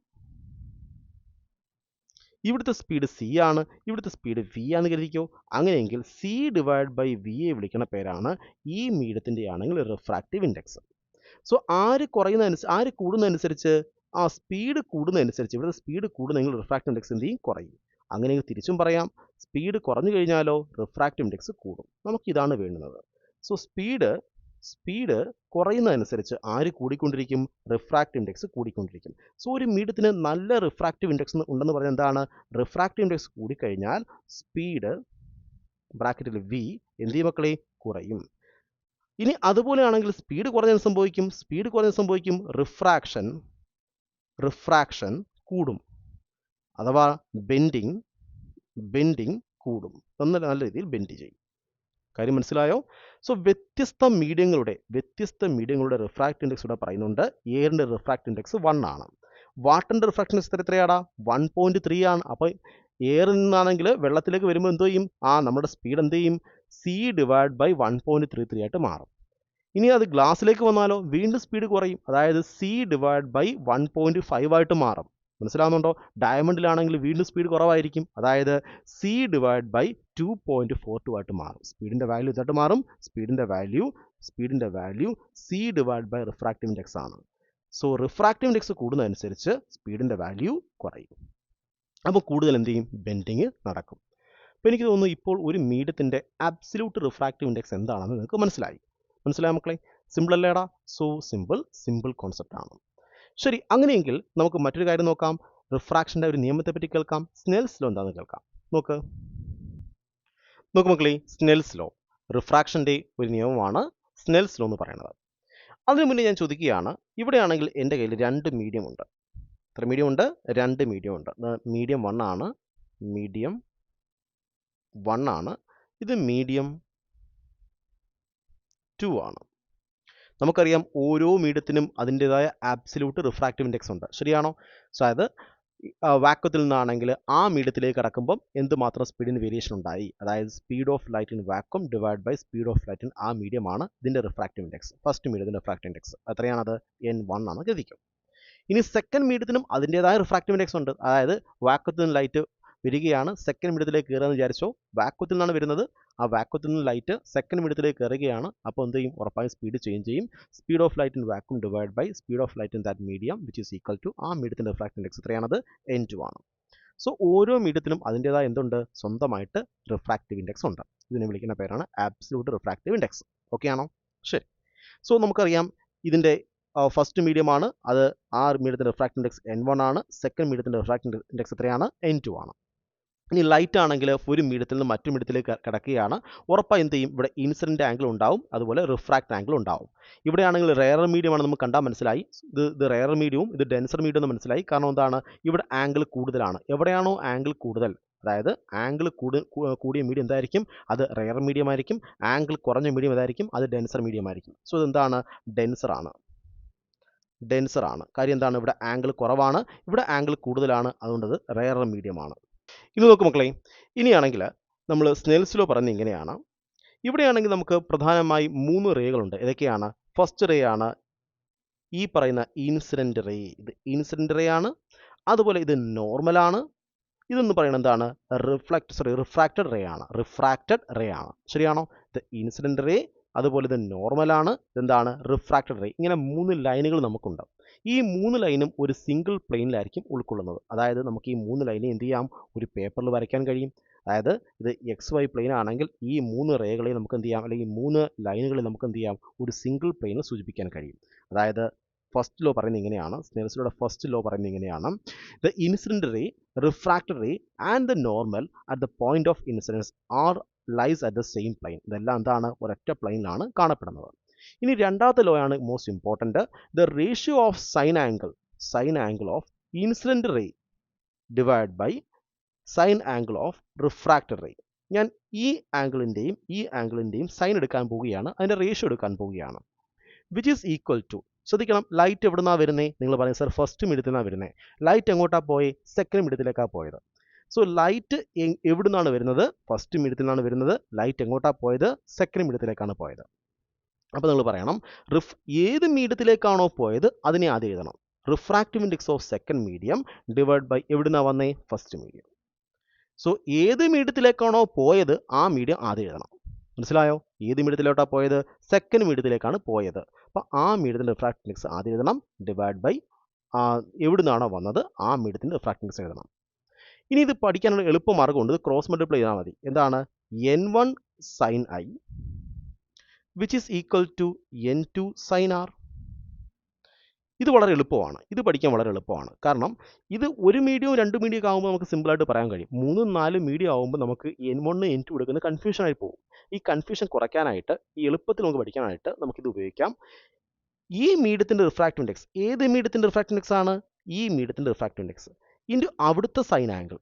ഇവിടുത്തെ സ്പീഡ് സി ആണ്, ഇവിടുത്തെ സ്പീഡ് വി ആണെന്ന് കരുതിക്കോ. അങ്ങനെയെങ്കിൽ സി ഡിവൈഡ് ബൈ വി എ വിളിക്കുന്ന പേരാണ് ഈ മീഡിയത്തിൻ്റെ ആണെങ്കിൽ റിഫ്രാക്റ്റീവ് ഇൻഡെക്സ്. സോ ആര് കൂടുന്നതനുസരിച്ച്, സ്പീഡ് കൂടുന്നതനുസരിച്ച്, ഇവിടുത്തെ സ്പീഡ് കൂടുന്നെങ്കിൽ റിഫ്രാക്റ്റീവ് ഇൻഡെക്സ് എന്ത് ചെയ്യും? കുറയും. അങ്ങനെയെങ്കിൽ തിരിച്ചും പറയാം, സ്പീഡ് കുറഞ്ഞു കഴിഞ്ഞാലോ റിഫ്രാക്റ്റീവ് ഇൻഡെക്സ് കൂടും. നമുക്കിതാണ് വേണ്ടുന്നത്. സോ സ്പീഡ് കുറയുന്നതനുസരിച്ച് ആര് കൂടിക്കൊണ്ടിരിക്കും? റിഫ്രാക്റ്റീവ് ഇൻഡെക്സ് കൂടിക്കൊണ്ടിരിക്കും. സോ ഒരു മീഡിയത്തിന് നല്ല റിഫ്രാക്റ്റീവ് ഇൻഡെക്സ് ഉണ്ടെന്ന് പറഞ്ഞാൽ എന്താണ്? റിഫ്രാക്റ്റീവ് ഇൻഡെക്സ് കൂടിക്കഴിഞ്ഞാൽ സ്പീഡ് ബ്രാക്കറ്റിൽ വി എന്ത് ചെയ്യും മക്കളെ? കുറയും. ഇനി അതുപോലെയാണെങ്കിൽ സ്പീഡ് കുറഞ്ഞ സംഭവിക്കും? റിഫ്രാക്ഷൻ കൂടും, അഥവാ ബെൻഡിങ് കൂടും. നല്ല രീതിയിൽ ബെൻഡ് ചെയ്യും. കാര്യം മനസ്സിലായോ? സോ വ്യത്യസ്ത മീഡിയങ്ങളുടെ റിഫ്രാക്റ്റീവ് ഇൻഡെക്സ് ഇവിടെ പറയുന്നുണ്ട്. എയറിൻ്റെ റിഫ്രാക്റ്റീവ് ഇൻഡെക്സ് 1 ആണ്. വാട്ടറിൻ്റെ റിഫ്രാക്റ്റീവ് ഇൻഡെക്സ് എത്രയാടാ? 1.3 ആണ്. അപ്പോൾ എയറിൽ നിന്നാണെങ്കിൽ വെള്ളത്തിലേക്ക് വരുമ്പോൾ എന്തോ ചെയ്യും? നമ്മുടെ സ്പീഡ് എന്ത് ചെയ്യും? C ഡിവൈഡ് ബൈ 1.33 ആയിട്ട് മാറും. ഇനി അത് ഗ്ലാസ്സിലേക്ക് വന്നാലോ വീണ്ടും സ്പീഡ് കുറയും, അതായത് C ഡിവൈഡ് ബൈ 1.5 ആയിട്ട് മാറും. മനസ്സിലാവുന്നുണ്ടോ? ഡയമണ്ടിലാണെങ്കിൽ വീണ്ടും സ്പീഡ് കുറവായിരിക്കും, അതായത് സി ഡിവൈഡ് ബൈ 2.42 ആയിട്ട് മാറും. സ്പീഡിൻ്റെ വാല്യൂ ഇതായിട്ട് മാറും. സ്പീഡിൻ്റെ value C divide by refractive index ആണ്. സോ റിഫ്രാക്റ്റീവ് ഇൻഡെക്സ് കൂടുന്നതനുസരിച്ച് സ്പീഡിൻ്റെ വാല്യൂ കുറയും. അപ്പോൾ കൂടുതൽ എന്ത് ചെയ്യും? ബെൻഡിങ് നടക്കും. അപ്പോൾ എനിക്ക് തോന്നുന്നു ഇപ്പോൾ ഒരു മീഡിയത്തിൻ്റെ അബ്സല്യൂട്ട് റിഫ്രാക്റ്റീവ് ഇൻഡെക്സ് എന്താണെന്ന് നിങ്ങൾക്ക് മനസ്സിലായ മക്കളെ? സിമ്പിൾ അല്ലേടാ? സോ സിമ്പിൾ കോൺസെപ്റ്റ് ആണ്. ശരി, അങ്ങനെയെങ്കിൽ നമുക്ക് മറ്റൊരു കാര്യം നോക്കാം. റിഫ്രാക്ഷൻ്റെ ഒരു നിയമത്തെ പറ്റി കേൾക്കാം. സ്നെൽസ് ലോ എന്താണെന്ന് കേൾക്കാം. നോക്ക് മക്കളെ, സ്നെൽസ് ലോ റിഫ്രാക്ഷൻ്റെ ഒരു നിയമമാണ് സ്നെൽസ് ലോ എന്ന് പറയുന്നത്. അതിനു മുന്നേ ഞാൻ ചോദിക്കുകയാണ്, ഇവിടെയാണെങ്കിൽ എൻ്റെ കയ്യിൽ രണ്ട് മീഡിയം ഉണ്ട്. എത്ര മീഡിയം ഉണ്ട്? രണ്ട് മീഡിയം ഉണ്ട്. മീഡിയം 1 ആണ്, ഇത് മീഡിയം 2 ആണ്. നമുക്കറിയാം ഓരോ മീഡിയത്തിനും അതിൻ്റെതായ ആബ്സല്യൂട്ട് റിഫ്രാക്റ്റീവ് ഇൻഡെക്സ് ഉണ്ട്, ശരിയാണോ? സോ അതായത് വാക്വത്തിൽ നിന്നാണെങ്കിൽ ആ മീഡിയത്തിലേക്ക് കടക്കുമ്പം എന്തുമാത്രം സ്പീഡിന് വേരിയേഷൻ ഉണ്ടായി, അതായത് speed of light in vacuum divide by speed of light in ആ മീഡിയമാണ് ഇതിൻ്റെ റിഫ്രാക്റ്റീവ് ഇൻഡെക്സ്. ഫസ്റ്റ് മീഡിയത്തിൻ്റെ റിഫ്രാക്റ്റീവ് ഇൻഡെക്സ് എത്രയാണത്? N1 ആണ് ഗതിക്കും. ഇനി സെക്കൻഡ് മീഡിയത്തിനും അതിൻ്റെതായ റിഫ്രാക്റ്റീവ് ഇൻഡെക്സ് ഉണ്ട്, അതായത് വാക്വത്തിൽ നിന്ന് ലൈറ്റ് വരികയാണ്, സെക്കൻഡ് മീഡിയത്തിലേക്ക് കയറുകയെന്ന് വിചാരിച്ചോ. വാക്വത്തിൽ നിന്നാണ് വരുന്നത്, ആ വാക്വത്തിൽ നിന്ന് ലൈറ്റ് സെക്കൻഡ് മീഡിയത്തിലേക്ക് കയറുകയാണ്. അപ്പോൾ എന്ത് ചെയ്യും? ഉറപ്പായും സ്പീഡ് ചേഞ്ച് ചെയ്യും. Speed of light in vacuum divide by speed of light in that medium which is equal to ആ മീഡിയത്തിൻ്റെ റിഫ്രാക്റ്റീവ് ഇൻഡെക്സ് എത്രയാണത്? N2 ആണ്. സോ ഓരോ മീഡിയത്തിനും അതിൻ്റെതായ എന്തുണ്ട്? സ്വന്തമായിട്ട് റിഫ്രാക്റ്റീവ് ഇൻഡെക്സ് ഉണ്ട്. ഇതിനെ വിളിക്കുന്ന പേരാണ് ആബ്സല്യൂട്ട് റിഫ്രാക്റ്റീവ് ഇൻഡെക്സ്. ഓക്കെ ആണോ? ശരി. സോ നമുക്കറിയാം ഇതിൻ്റെ ഫസ്റ്റ് മീഡിയമാണ്, അത് ആ മീഡിയത്തിൻ്റെ റിഫ്രാക്റ്റീവ് ഇൻഡെക്സ് N1 ആണ്. സെക്കൻഡ് മീഡിയത്തിൻ്റെ റിഫ്രാക്റ്റീവ് ഇൻഡെക്സ് എത്രയാണ്? N2 ആണ്. ഇനി ലൈറ്റ് ആണെങ്കിൽ ഒരു മീഡിയത്തിൽ നിന്ന് മറ്റു മീഡിയത്തിലേക്ക് കിടക്കുകയാണ്, ഉറപ്പായി എന്ത് ചെയ്യും? ഇവിടെ ഇൻസിഡൻറ്റ് ആംഗിൾ ഉണ്ടാവും, അതുപോലെ റിഫ്രാക്റ്റ് ആംഗിൾ ഉണ്ടാവും. ഇവിടെയാണെങ്കിൽ റെയർ മീഡിയമാണ് നമുക്ക് കണ്ടാൽ മനസ്സിലായി. ഇത് റെയർ മീഡിയവും ഇത് ഡെൻസർ മീഡിയം എന്ന് മനസ്സിലായി. കാരണം എന്താണ്? ഇവിടെ ആംഗിൾ കൂടുതലാണ്. എവിടെയാണോ ആംഗിൾ കൂടുതൽ, അതായത് ആംഗിൾ കൂടിയ മീഡിയം എന്തായിരിക്കും? അത് റെയർ മീഡിയം ആയിരിക്കും. ആംഗിൾ കുറഞ്ഞ മീഡിയം ഏതായിരിക്കും? അത് ഡെൻസർ മീഡിയം ആയിരിക്കും. സോ ഇതെന്താണ്? ഡെൻസർ ആണ്. കാര്യം എന്താണ്? ഇവിടെ ആംഗിൾ കുറവാണ്, ഇവിടെ ആംഗിൾ കൂടുതലാണ്, അതുകൊണ്ട് അത് റെയർ മീഡിയമാണ്. ഇനി നോക്കൂ മക്കളെ, ഇനിയാണെങ്കിൽ നമ്മൾ സ്നെൽസ് ലോ പറയുന്നത് ഇങ്ങനെയാണ്. ഇവിടെയാണെങ്കിൽ നമുക്ക് പ്രധാനമായി 3 റേകളുണ്ട്. ഏതൊക്കെയാണ്? ഫസ്റ്റ് റേ ആണ് ഈ പറയുന്ന ഇൻസിഡൻറ്റ് റേ. ഇത് ഇൻസിഡൻറ്റ് റേ ആണ്. അതുപോലെ ഇത് നോർമലാണ്. ഇതെന്ന് പറയുന്നത് എന്താണ്? റിഫ്രാക്റ്റഡ് റേ ആണ്. ശരിയാണോ? ഇത് ഇൻസിഡൻറ്റ് റേ, അതുപോലെ ഇത് നോർമലാണ്, ഇതെന്താണ്? Refracted ray. ഇങ്ങനെ 3 ലൈനുകൾ നമുക്കുണ്ട്. ഈ 3 ലൈനും ഒരു സിംഗിൾ പ്ലെയിനിലായിരിക്കും ഉൾക്കൊള്ളുന്നത്. അതായത് നമുക്ക് ഈ 3 ലൈനെ എന്ത് ചെയ്യാം? ഒരു പേപ്പറിൽ വരയ്ക്കാൻ കഴിയും. അതായത് ഇത് XY പ്ലെയിൻ ആണെങ്കിൽ ഈ 3 റേകളെ നമുക്ക് എന്ത് ചെയ്യാം? അല്ലെങ്കിൽ 3 ലൈനുകളെ നമുക്ക് എന്ത് ചെയ്യാം? ഒരു സിംഗിൾ പ്ലെയിനിൽ സൂചിപ്പിക്കാൻ കഴിയും. അതായത് ഫസ്റ്റ് ലോ പറയുന്നത് ഇങ്ങനെയാണ്. സ്നെൽസിലൂടെ ഫസ്റ്റ് ലോ പറയുന്നത് ഇങ്ങനെയാണ്. The incident ray, refracted ray and the normal at the point of incidence are lies at the same plane. ഇതെല്ലാം എന്താണ്? ഒരൊറ്റ പ്ലെയിനിലാണ് കാണപ്പെടുന്നത്. ഇനി രണ്ടാമത്തെ ലോ ആണ് most important. The ratio of sine angle of incident ray divide by sine angle of refracted ray. ഞാൻ ഈ ആംഗിളിൻ്റെയും സൈൻ എടുക്കാൻ പോവുകയാണ്, അതിൻ്റെ റേഷ്യോ എടുക്കാൻ പോവുകയാണ്. വിച്ച് ഈസ് ഈക്വൽ ടു, ശ്രദ്ധിക്കണം, ലൈറ്റ് എവിടെ നിന്നാണ് വരുന്നത്? നിങ്ങൾ പറയും സർ ഫസ്റ്റ് മീഡിയത്തിൽ നിന്നാണ് വരുന്നത്. ലൈറ്റ് എങ്ങോട്ടാണ് പോയി? സെക്കൻഡ് മീഡിയത്തിലേക്കാണ് പോയത്. സോ ലൈറ്റ് എവിടെ നിന്നാണ് വരുന്നത്? ഫസ്റ്റ് മീഡിയത്തിൽ നിന്നാണ് വരുന്നത്. ലൈറ്റ് എങ്ങോട്ടാണ് പോയത്? സെക്കൻഡ് മീഡിയത്തിലേക്കാണ് പോയത്. അപ്പോൾ നിങ്ങൾ പറയണം, ഏത് മീഡിയത്തിലേക്കാണോ പോയത് അതിനെ ആദ്യം എഴുതണം. Refractive index of second medium divide by എവിടെ നിന്നാണ് വന്നേ? First medium. സോ ഏത് മീഡിയത്തിലേക്കാണോ പോയത് ആ മീഡിയം ആദ്യം എഴുതണം. മനസ്സിലായോ? ഏത് മീഡിയത്തിലോട്ടാണ് പോയത്? സെക്കൻഡ് മീഡിയത്തിലേക്കാണ് പോയത്. അപ്പോൾ ആ മീഡിയത്തിൻ്റെ റിഫ്രാക്റ്റീവ് ഇൻഡെക്സ് ആദ്യം എഴുതണം, ഡിവൈഡ് ബൈ എവിടെ നിന്നാണോ വന്നത് ആ മീഡിയത്തിൻ്റെ റിഫ്രാക്റ്റീവ് ഇൻഡെക്സ് എഴുതണം. ഇനി ഇത് പഠിക്കാനുള്ള എളുപ്പമാർഗ്ഗമുണ്ട്. ഇത് ക്രോസ് മൾട്ടിപ്ലൈ ചെയ്താൽ മതി. എന്താണ്? N1 sin I which is equal to N2 sin R. ഇത് വളരെ എളുപ്പമാണ്. ഇത് പഠിക്കാൻ വളരെ എളുപ്പമാണ്. കാരണം ഇത് ഒരു മീഡിയവും 2 മീഡിയം ഒക്കെ ആകുമ്പോൾ നമുക്ക് സിമ്പിളായിട്ട് പറയാൻ കഴിയും. 3, 4 മീഡിയം ആകുമ്പോൾ നമുക്ക് N1, N2 എടുക്കുന്ന കൺഫ്യൂഷനായി പോകും. ഈ കൺഫ്യൂഷൻ കുറയ്ക്കാനായിട്ട്, ഈ എളുപ്പത്തിൽ നമുക്ക് പഠിക്കാനായിട്ട് നമുക്കിത് ഉപയോഗിക്കാം. ഈ മീഡിയത്തിൻ്റെ റിഫ്രാക്റ്റീവ് ഇൻഡെക്സ്, ഏത് മീഡിയത്തിൻ്റെ റിഫ്രാക്റ്റീവ് ഇൻഡെക്സ് ആണ്? ഈ മീഡിയത്തിൻ്റെ റിഫ്രാക്റ്റീവ് ഇൻഡെക്സ് ഇൻറ്റു അവിടുത്തെ സൈൻ ആംഗിൾ.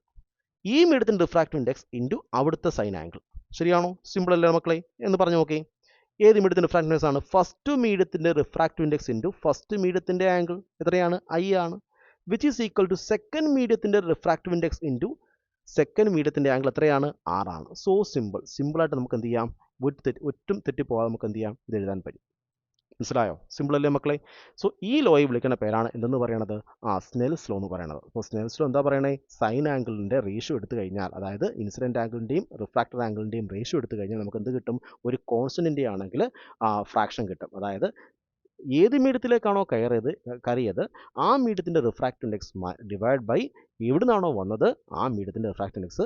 ഈ മീഡിയത്തിൻ്റെ റിഫ്രാക്റ്റീവ് ഇൻഡെക്സ് ഇൻറ്റു അവിടുത്തെ സൈൻ ആംഗിൾ. ശരിയാണോ? സിമ്പിൾ അല്ലേ മക്കളെ? എന്ന് പറഞ്ഞു നോക്കി. ഏത് മീഡിയത്തിൻ്റെ റിഫ്രാക്റ്റീവ് ഇൻഡെക്സ് ആണ്? ഫസ്റ്റ് മീഡിയത്തിൻ്റെ റിഫ്രാക്റ്റീവ് ഇൻഡെക്സ് ഇൻറ്റു ഫസ്റ്റ് മീഡിയത്തിൻ്റെ ആംഗിൾ എത്രയാണ്? I ആണ്. Which is equal to second മീഡിയത്തിൻ്റെ റിഫ്രാക്റ്റീവ് ഇൻഡെക്സ് ഇൻറ്റു സെക്കൻഡ് മീഡിയത്തിൻ്റെ ആംഗിൾ എത്രയാണ്? 6 ആണ്. സോ സിമ്പിളായിട്ട് നമുക്ക് എന്ത് ചെയ്യാം? ഒട്ടും തെറ്റിപ്പോകാതെ നമുക്ക് എന്ത് ചെയ്യാം? ഇത് എഴുതാൻ പറ്റും. മനസ്സിലായോ? സിമ്പിൾ അല്ലേ മക്കളെ? സോ ഈ ലോയെ വിളിക്കുന്ന പേരാണ് എന്തെന്ന് പറയണത്? സ്നെൽസ് ലോ എന്ന് പറയണത്. അപ്പോൾ സ്നെൽസ് ലോ എന്താ പറയണേ? സൈൻ ആംഗിളിൻ്റെ റേഷ്യോ എടുത്തു കഴിഞ്ഞാൽ, അതായത് ഇൻസിഡൻറ്റ് ആംഗിളിൻ്റെയും റിഫ്രാക്റ്റഡ് ആംഗിളിൻ്റെയും റേഷ്യോ എടുത്തു കഴിഞ്ഞാൽ നമുക്ക് എന്ത് കിട്ടും? ഒരു കോൺസ്റ്റൻറ്റിൻ്റെ ആണെങ്കിൽ ഫ്രാക്ഷൻ കിട്ടും. അതായത് ഏത് മീഡിയത്തിലേക്കാണോ കയറിയത് ആ മീഡിയത്തിൻ്റെ റിഫ്രാക്റ്റീവ് ഇൻഡെക്സ് ഡിവൈഡ് ബൈ എവിടെ നിന്നാണോ വന്നത് ആ മീഡിയത്തിൻ്റെ റിഫ്രാക്റ്റീവ് ഇൻഡെക്സ്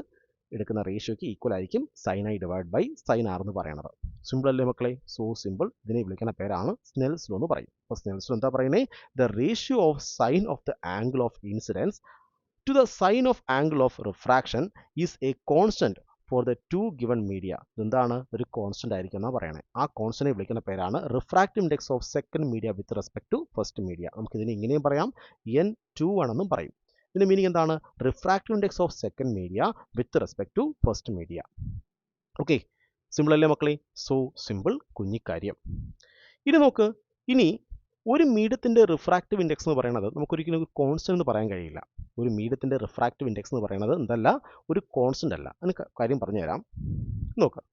എടുക്കുന്ന റേഷ്യോയ്ക്ക് ഈക്വൽ ആയിരിക്കും sine I divide by sine R എന്ന് പറയുന്നത്. സിമ്പിൾ അല്ലേ മക്കളെ? So simple. ഇതിനെ വിളിക്കുന്ന പേരാണ് സ്നെൽസ് ലോ എന്ന് പറയും. അപ്പോൾ സ്നെൽസ് ലോ എന്താ പറയുന്നത്? The ratio of sine of the angle of incidence to the sine of angle of refraction is a constant for the two given media. ഇതെന്താണ്? ഒരു കോൺസ്റ്റന്റ് ആയിരിക്കും എന്നാണ് പറയണേ. ആ കോൺസ്റ്റന്റിനെ വിളിക്കുന്ന പേരാണ് refractive index of second media with respect to first media. നമുക്കിതിനെ ഇങ്ങനെയും പറയാം, N21 എന്നും പറയും. ഇതിന്റെ മീനിങ് എന്താണ്? Refractive index of second media with respect to first media. Okay, simple അല്ലേ മക്കളെ? സോ സിമ്പിൾ, കുഞ്ഞിക്കാര്യം. ഇനി നോക്ക്, ഇനി ഒരു മീഡിയത്തിൻ്റെ റിഫ്രാക്റ്റീവ് ഇൻഡെക്സ് എന്ന് പറയുന്നത് നമുക്കൊരിക്കലും ഒരു കോൺസ്റ്റന്റ് എന്ന് പറയാൻ കഴിയില്ല. ഒരു മീഡിയത്തിൻ്റെ റിഫ്രാക്റ്റീവ് ഇൻഡെക്സ് എന്ന് പറയുന്നത് എന്തല്ല? ഒരു കോൺസ്റ്റന്റ് അല്ല. അതിന് കാര്യം പറഞ്ഞു തരാം. നോക്കാം.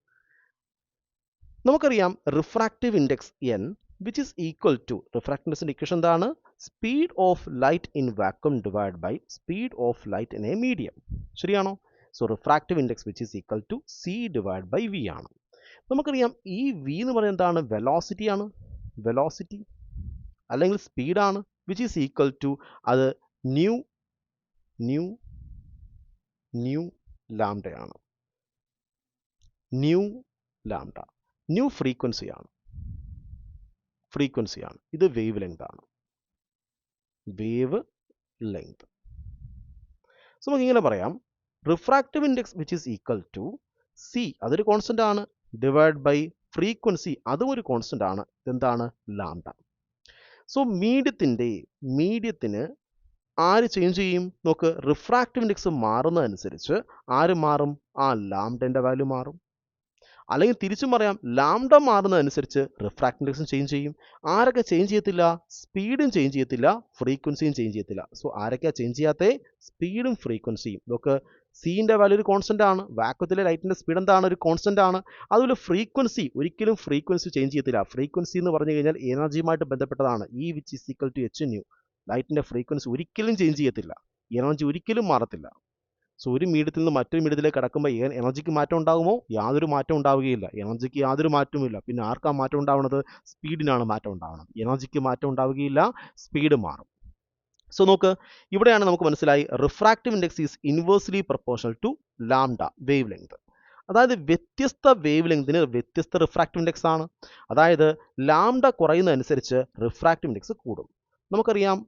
നമുക്കറിയാം refractive index N which is equal to, refractive ഇൻഡെക്സിൻ്റെ ഇക്വേഷൻ എന്താണ്? Speed of light in vacuum divide by speed of light in a medium. ശരിയാണോ? So refractive index which is equal to C divide by V ആണ്. നമുക്കറിയാം ഈ V എന്ന് പറയുന്നത് എന്താണ്? വെലോസിറ്റി ആണ്. വെലോസിറ്റി അല്ലെങ്കിൽ സ്പീഡാണ്. വിച്ച് ഈസ് ഈക്വൽ ടു അത് ന്യൂ ലാംഡയാണ്. ന്യൂ ഫ്രീക്വൻസിയാണ്. ഇത് വേവ് ലെങ്ത് ആണ്. Wavelength. സോ നമുക്ക് ഇങ്ങനെ പറയാം, refractive index which is equal to C, അതൊരു കോൺസ്റ്റന്റ് ആണ്, ഡിവൈഡ് ബൈ ഫ്രീക്വൻസി, അതും ഒരു കോൺസ്റ്റന്റ് ആണ്. എന്താണ്? ലാംഡ. സോ മീഡിയത്തിന് ആര് ചേഞ്ച് ചെയ്യും? നോക്ക്, റിഫ്രാക്റ്റീവ് ഇൻഡെക്സ് മാറുന്നതനുസരിച്ച് ആര് മാറും? ലാംഡൻ്റെ വാല്യൂ മാറും. അല്ലെങ്കിൽ തിരിച്ചും പറയാം, ലാംഡ മാറുന്നതനുസരിച്ച് റിഫ്രാക്റ്റീവ് ഇൻഡെക്സും ചേഞ്ച് ചെയ്യും. ആരൊക്കെ ചേഞ്ച് ചെയ്യത്തില്ല? സ്പീഡും ചേഞ്ച് ചെയ്യത്തില്ല, ഫ്രീക്വൻസിയും ചേഞ്ച് ചെയ്യത്തില്ല. സോ ആരൊക്കെയാണ് ചേഞ്ച് ചെയ്യാത്തേ? സ്പീഡും ഫ്രീക്വൻസിയും. നോക്ക്, സീൻ്റെ വാല്യൂ ഒരു കോൺസ്റ്റന്റ് ആണ്. വാക്വത്തിലെ ലൈറ്റിൻ്റെ സ്പീഡ് എന്താണ്? ഒരു കോൺസ്റ്റന്റ് ആണ്. അതുപോലെ ഫ്രീക്വൻസി, ഒരിക്കലും ഫ്രീക്വൻസി ചേഞ്ച് ചെയ്യത്തില്ല. ഫ്രീക്വൻസി എന്ന് പറഞ്ഞു കഴിഞ്ഞാൽ എനർജിയുമായിട്ട് ബന്ധപ്പെട്ടതാണ്. E which is equal to H nu. ലൈറ്റിൻ്റെ ഫ്രീക്വൻസി ഒരിക്കലും ചേഞ്ച് ചെയ്യത്തില്ല, എനർജി ഒരിക്കലും മാറത്തില്ല. സോ ഒരു മീഡിയത്തിൽ നിന്ന് മറ്റൊരു മീഡിയത്തിലേക്ക് കടക്കുമ്പോൾ എനർജിക്ക് മാറ്റം ഉണ്ടാകുമോ? യാതൊരു മാറ്റം ഉണ്ടാവുകയില്ല. എനർജിക്ക് യാതൊരു മാറ്റവുമില്ല. പിന്നെ ആർക്കാ മാറ്റം ഉണ്ടാവുന്നത്? സ്പീഡിനാണ് മാറ്റം ഉണ്ടാവുന്നത്. എനർജിക്ക് മാറ്റം ഉണ്ടാവുകയില്ല, സ്പീഡ് മാറും. സോ നോക്ക്, ഇവിടെയാണ് നമുക്ക് മനസ്സിലായി refractive index is inversely proportional to lambda, wavelength. അതായത് വ്യത്യസ്ത വേവ് ലെങ്തിന് വ്യത്യസ്ത റിഫ്രാക്റ്റീവ് ഇൻഡെക്സ് ആണ്. അതായത് ലാംഡ കുറയുന്നതനുസരിച്ച് റിഫ്രാക്റ്റീവ് ഇൻഡെക്സ് കൂടും. നമുക്കറിയാം,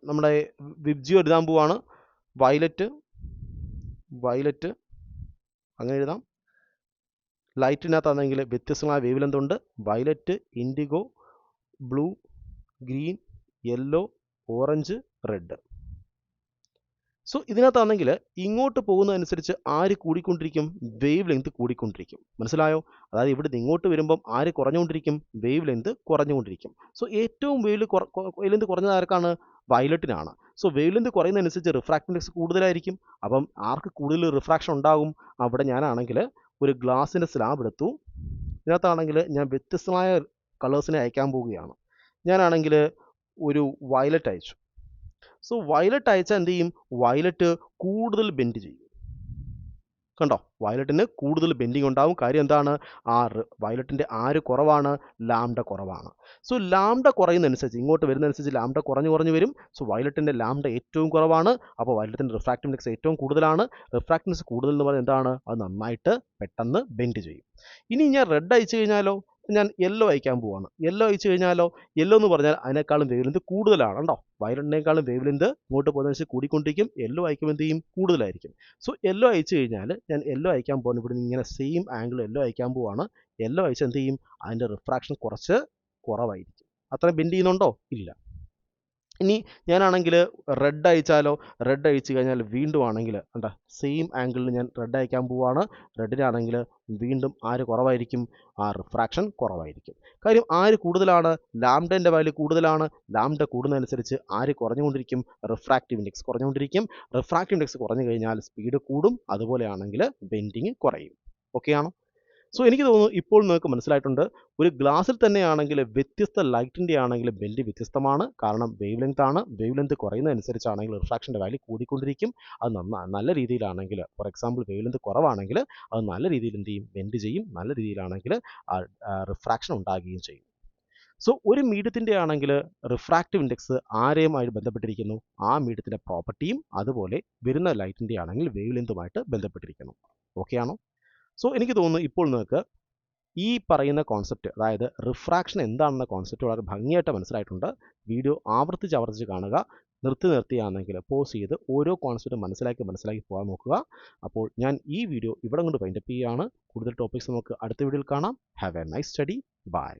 നമ്മുടെ വിബ്ജിയോ എഴുതാൻ പോവാണ്. വയലറ്റ് അങ്ങനെ എഴുതാം. ലൈറ്റിനകത്താണെങ്കിൽ വ്യത്യസ്തമായ വേവ് ലെങ്ത് ഉണ്ട്. Violet, indigo, blue, green, yellow, orange, red. So ഇതിനകത്താണെങ്കിൽ ഇങ്ങോട്ട് പോകുന്നതനുസരിച്ച് ആര് കൂടിക്കൊണ്ടിരിക്കും? Wave length കൂടിക്കൊണ്ടിരിക്കും. മനസ്സിലായോ? അതായത് ഇവിടെ നിന്ന് ഇങ്ങോട്ട് വരുമ്പം ആര് കുറഞ്ഞുകൊണ്ടിരിക്കും? വേവ് ലെങ്ത് കുറഞ്ഞുകൊണ്ടിരിക്കും. സോ ഏറ്റവും വേവ് ലെങ്ത് കുറഞ്ഞത് ആർക്കാണ്? വയലറ്റിനാണ്. സോ വേവ് ലെങ്ത് കുറയുന്നതനുസരിച്ച് റിഫ്രാക്റ്റീവ് ഇൻഡെക്സ് കൂടുതലായിരിക്കും. അപ്പം ആർക്ക് കൂടുതൽ റിഫ്രാക്ഷൻ ഉണ്ടാകും? അവിടെ ഞാനാണെങ്കിൽ ഒരു ഗ്ലാസിൻ്റെ സ്ലാബ് എടുത്തു. ഇതിനകത്താണെങ്കിൽ ഞാൻ വ്യത്യസ്തമായ കളേഴ്സിനെ അയക്കാൻ പോവുകയാണ്. ഞാനാണെങ്കിൽ ഒരു വയലറ്റ് അയച്ചു. സോ വയലറ്റ് അയച്ചാൽ എന്ത് ചെയ്യും? വയലറ്റ് കൂടുതൽ ബെൻഡ് ചെയ്യും. കണ്ടോ? വയലറ്റിന് കൂടുതൽ ബെൻഡിങ് ഉണ്ടാവും. കാര്യം എന്താണ്? വയലറ്റിൻ്റെ ആര് കുറവാണ്? ലാംഡ കുറവാണ്. സോ ലാംഡ കുറയുന്നതനുസരിച്ച്, ഇങ്ങോട്ട് വരുന്നതനുസരിച്ച് ലാംഡ കുറഞ്ഞു വരും. സോ വയലറ്റിൻ്റെ ലാംഡ ഏറ്റവും കുറവാണ്. അപ്പോൾ വയലറ്റിൻ്റെ റിഫ്രാക്റ്റീവ് ഇൻഡെക്സ് ഏറ്റവും കൂടുതലാണ്. റിഫ്രാക്റ്റീവ് ഇൻഡെക്സ് കൂടുതൽ എന്ന് പറയുന്നത് എന്താണ്? അത് നന്നായിട്ട് പെട്ടെന്ന് ബെൻഡ് ചെയ്യും. ഇനി ഞാൻ റെഡ് അയച്ചു കഴിഞ്ഞാലോ? ഞാൻ യെല്ലോ അയക്കാൻ പോവാണ്. യെല്ലോ അയച്ചു കഴിഞ്ഞാലോ? യെല്ലോ എന്ന് പറഞ്ഞാൽ അതിനേക്കാളും വേവ് ലെങ്ത് കൂടുതലാണ്. കണ്ടോ? വയലറ്റിനേക്കാളും വേവ് ലെങ്ത് ഇങ്ങോട്ട് പോകുന്നതനുസരിച്ച് കൂടിക്കൊണ്ടിരിക്കും. യെല്ലോ അയക്കുമ്പോൾ എന്ത് ചെയ്യും? കൂടുതലായിരിക്കും. സോ യെല്ലോ അയച്ചു കഴിഞ്ഞാൽ ഞാൻ യെല്ലോ അയക്കാൻ പോകുന്നു. ഇവിടെ നിന്ന് ഇങ്ങനെ സെയിം ആംഗിൾ യെല്ലോ അയക്കാൻ പോവാണ്. യെല്ലോ അയച്ച് എന്ത് ചെയ്യും? അതിൻ്റെ റിഫ്രാക്ഷൻ കുറച്ച് കുറവായിരിക്കും. അത്ര ബെൻഡ് ചെയ്യുന്നുണ്ടോ? ഇല്ല. ഇനി ഞാനാണെങ്കിൽ റെഡ് അയച്ചാലോ? റെഡ് അയച്ചു കഴിഞ്ഞാൽ വീണ്ടും ആണെങ്കിൽ എന്താ സെയിം ആംഗിളിൽ ഞാൻ റെഡ് അയക്കാൻ പോവുകയാണ്. റെഡിനാണെങ്കിൽ വീണ്ടും ആര് കുറവായിരിക്കും? റിഫ്രാക്ഷൻ കുറവായിരിക്കും. കാര്യം ആര് കൂടുതലാണ്? ലാംഡൻ്റെ വാല്യൂ കൂടുതലാണ്. ലാംഡ കൂടുന്നതനുസരിച്ച് ആര് കുറഞ്ഞുകൊണ്ടിരിക്കും? റിഫ്രാക്റ്റീവ് ഇൻഡെക്സ് കുറഞ്ഞുകൊണ്ടിരിക്കും. റിഫ്രാക്റ്റീവ് ഇൻഡെക്സ് കുറഞ്ഞു കഴിഞ്ഞാൽ സ്പീഡ് കൂടും. അതുപോലെയാണെങ്കിൽ ബെൻഡിങ് കുറയും. ഓക്കെ ആണോ? സോ എനിക്ക് തോന്നുന്നു ഇപ്പോൾ നിങ്ങൾക്ക് മനസ്സിലായിട്ടുണ്ട്. ഒരു ഗ്ലാസ്സിൽ തന്നെയാണെങ്കിൽ വ്യത്യസ്ത ലൈറ്റിൻ്റെ ആണെങ്കിൽ ബെൻഡ് വ്യത്യസ്തമാണ്. കാരണം വേവ് ലെങ്ത് ആണ്. വേവ് ലെങ്ത് കുറയുന്നതനുസരിച്ചാണെങ്കിൽ റിഫ്രാക്ഷൻ്റെ വാല്യൂ കൂടിക്കൊണ്ടിരിക്കും. അത് നല്ല രീതിയിലാണെങ്കിൽ, ഫോർ എക്സാമ്പിൾ വേവ് ലെങ്ത് കുറവാണെങ്കിൽ അത് നല്ല രീതിയിൽ എന്ത് ചെയ്യും, ബെൻഡ് ചെയ്യും. നല്ല രീതിയിലാണെങ്കിൽ റിഫ്രാക്ഷൻ ഉണ്ടാകുകയും ചെയ്യും. സോ ഒരു മീഡിയത്തിൻ്റെ ആണെങ്കിൽ റിഫ്രാക്റ്റീവ് ഇൻഡെക്സ് ആരെയുമായിട്ട് ബന്ധപ്പെട്ടിരിക്കുന്നു? ആ മീഡിയത്തിൻ്റെ പ്രോപ്പർട്ടിയും അതുപോലെ വരുന്ന ലൈറ്റിൻ്റെ ആണെങ്കിൽ വേവ് ലെങ്തുമായിട്ട് ബന്ധപ്പെട്ടിരിക്കുന്നു. ഓക്കെ ആണോ? സോ എനിക്ക് തോന്നുന്നു ഇപ്പോൾ നിങ്ങൾക്ക് ഈ പറയുന്ന കോൺസെപ്റ്റ്, അതായത് റിഫ്രാക്ഷൻ എന്താണെന്ന കോൺസെപ്റ്റ് വളരെ ഭംഗിയായിട്ട് മനസ്സിലായിട്ടുണ്ട്. വീഡിയോ ആവർത്തിച്ച് കാണുക. നിർത്തിയാണെങ്കിൽ പോസ് ചെയ്ത് ഓരോ കോൺസെപ്റ്റും മനസ്സിലാക്കി പോകാൻ നോക്കുക. അപ്പോൾ ഞാൻ ഈ വീഡിയോ ഇവിടെ കൊണ്ട് വൈൻഡപ്പ് ചെയ്യുകയാണ്. കൂടുതൽ ടോപ്പിക്സ് നമുക്ക് അടുത്ത വീഡിയോയിൽ കാണാം. Have a nice study. By.